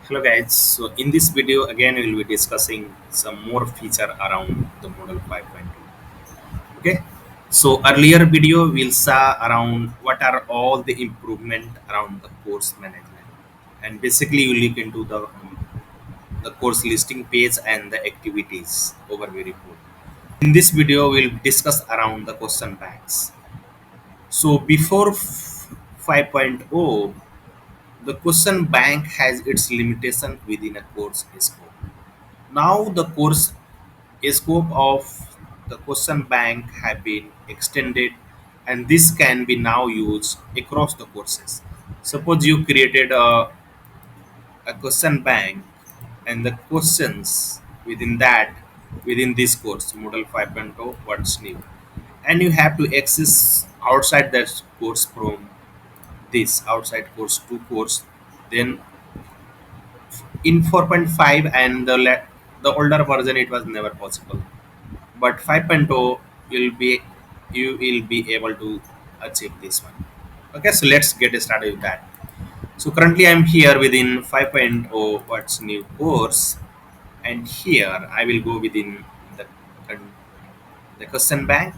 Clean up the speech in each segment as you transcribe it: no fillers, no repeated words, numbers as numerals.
Hello guys, so in this video again we will be discussing some more feature around the Moodle 5.0. Okay, so earlier video we'll saw around what are all the improvement around the course management, and basically you look into the course listing page and the activities overview report. In this video we'll discuss around the question banks. So before 5.0, the question bank has its limitation within a course scope. Now the course scope of the question bank have been extended, and this can be now used across the courses. Suppose you created a question bank and the questions within this course Moodle 5.0 what's new, and you have to access outside that course from this outside course to course. Then in 4.5 and the older version it was never possible, but 5.0 will be you will be able to achieve this one. Okay, so let's get started with that. So currently I'm here within 5.0 what's new course, and here I will go within the the question bank,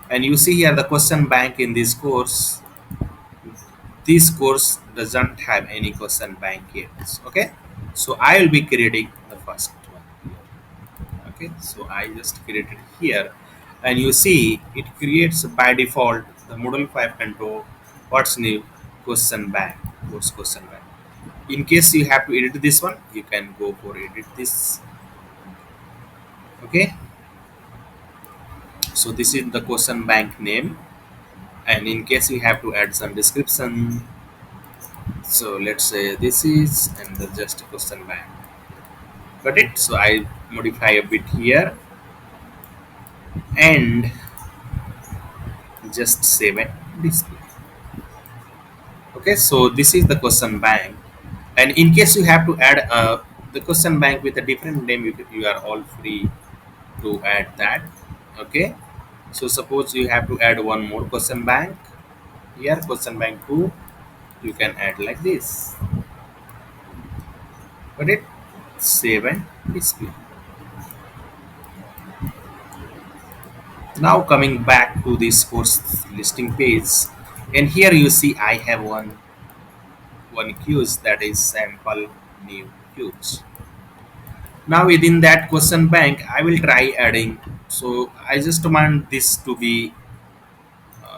and you see here the question bank in this course doesn't have any question bank yet. Okay, so I will be creating the first one. Okay, so I just created here, and you see it creates by default the Moodle 5 control what's new question bank, course question bank. In case you have to edit this one, you can go for edit this. Okay, so this is the question bank name, and in case you have to add some description, so let's say this is and the just question bank. Got it? So I modify a bit here and just save it display. Okay, so this is the question bank, and in case you have to add the question bank with a different name, you are all free to add that. Okay, so suppose you have to add one more question bank here, question bank 2, you can add like this. Got it? Save and display. Now coming back to this course listing page, and here you see I have one quiz, that is sample new quiz. Now within that question bank I will try adding, so I just want this to be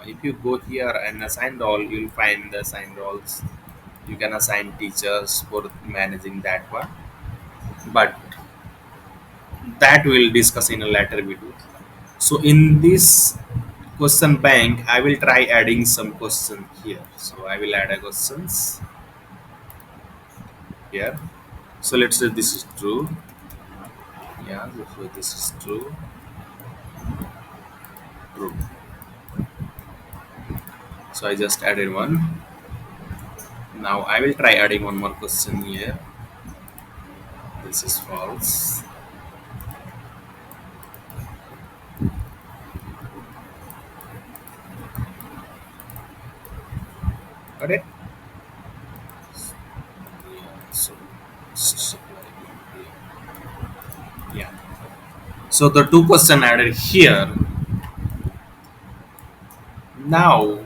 if you go here and assign role, you'll find the assigned roles. You can assign teachers for managing that one, but that we'll discuss in a later video. So in this question bank I will try adding some question here, so I will add a questions here. So let's say this is true. Yeah, so this is true. True. So I just added one. Now I will try adding one more question here. This is false. Got it? Yeah, so yeah. So the two question added here. Now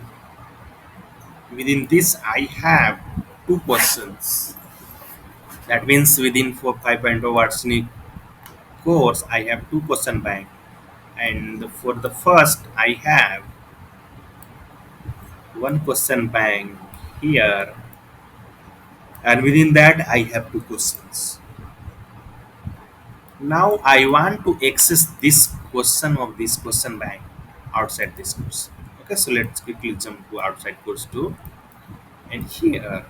within this I have two questions. That means within 4 5.0 what's new course I have two question bank, and for the first I have one question bank here, and within that I have two questions. Now I want to access this question of this question bank outside this course. Okay, so let's quickly jump to outside course 2, and here,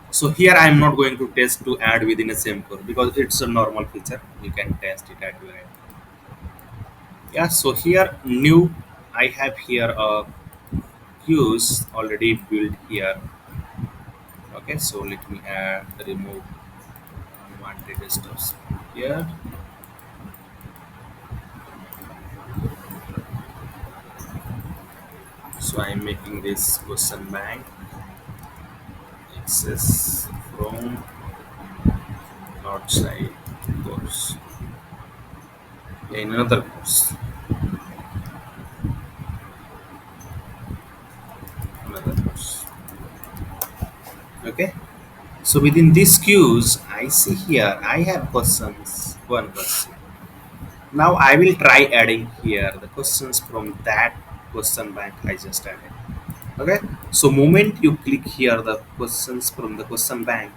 so here I am not going to test to add within a same course because it's a normal feature, you can test it at your end. Yeah, so here new I have here a queues already built here. Okay, so let me add remove unwanted stuff here. So I'm making this question bank. access from outside course in another course, another course. Okay. So within these queues, I see here I have questions. One question. Now I will try adding here the questions from that question bank I just added. Okay. So moment you click here the questions from the question bank,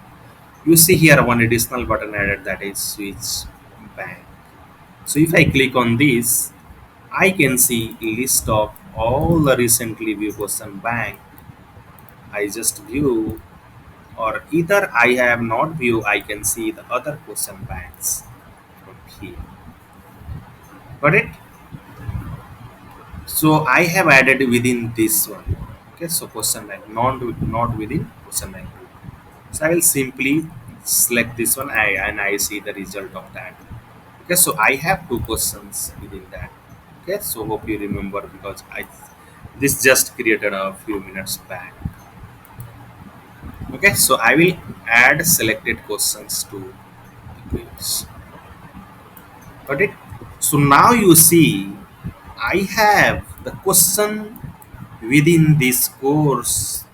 you see here one additional button added, that is switch bank. So if I click on this, I can see a list of all the recently viewed question bank I just view, or either I have not view, I can see the other question banks from here. Got it? So I have added within this one. Okay, so question bank, not within question bank. So I will simply select this one, and I see the result of that. Okay, so I have two questions within that. Okay, so hope you remember, because I this just created a few minutes back. Okay, so I will add selected questions to the quiz. Got it? So now you see I have the question within this course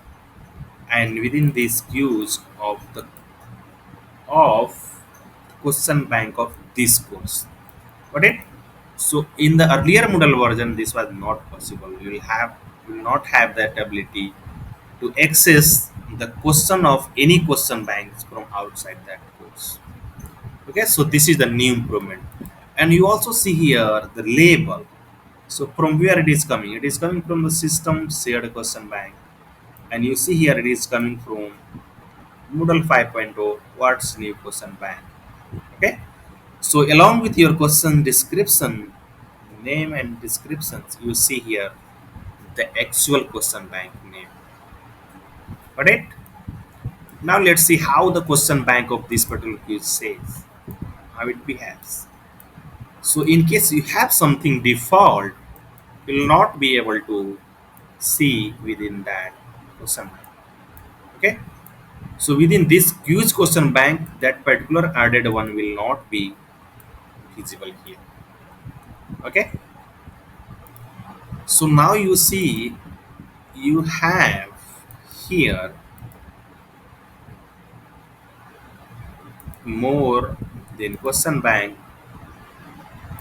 and within these queues of question bank of this course. Got it? So in the earlier Moodle version, this was not possible. You will not have that ability to access the question of any question banks from outside that course. Okay, so this is the new improvement. And you also see here the label. So from where it is coming? It is coming from the system shared question bank. And you see here it is coming from Moodle 5.0 what's new question bank. Okay. So along with your question description, name and descriptions, you see here the actual question bank name. Got it? Now let's see how the question bank of this particular quiz says, how it behaves. So in case you have something default, you will not be able to see within that question bank. Okay. So within this huge question bank, that particular added one will not be visible here. Okay. So now you see you have here more than question bank.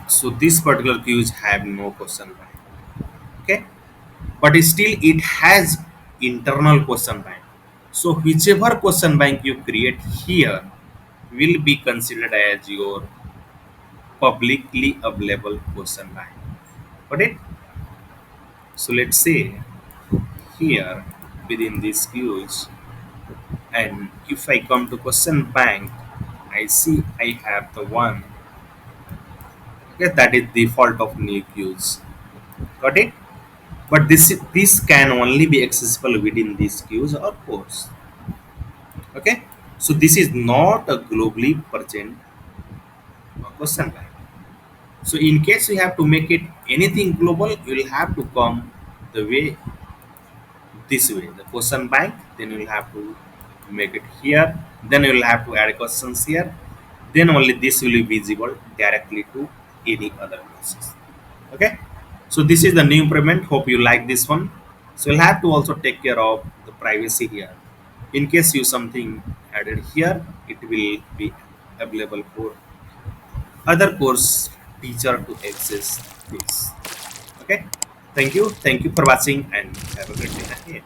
So this particular queues have no question bank. Okay. But still it has internal question bank. So whichever question bank you create here will be considered as your publicly available question bank. Got it? So let's say here within these queues, and if I come to question bank, I see I have the one, okay, that is default of new queues. Got it? But this can only be accessible within these queues, of course. Okay, so this is not a globally present question bank. So in case you have to make it anything global, you will have to come the way this way, the question bank. Then you will have to make it here. Then you will have to add questions here. Then only this will be visible directly to any other courses. Okay. So this is the new improvement. Hope you like this one. So you'll have to also take care of the privacy here. In case you something added here, it will be available for other course teacher to access this. Okay. Thank you for watching, and have a great day ahead.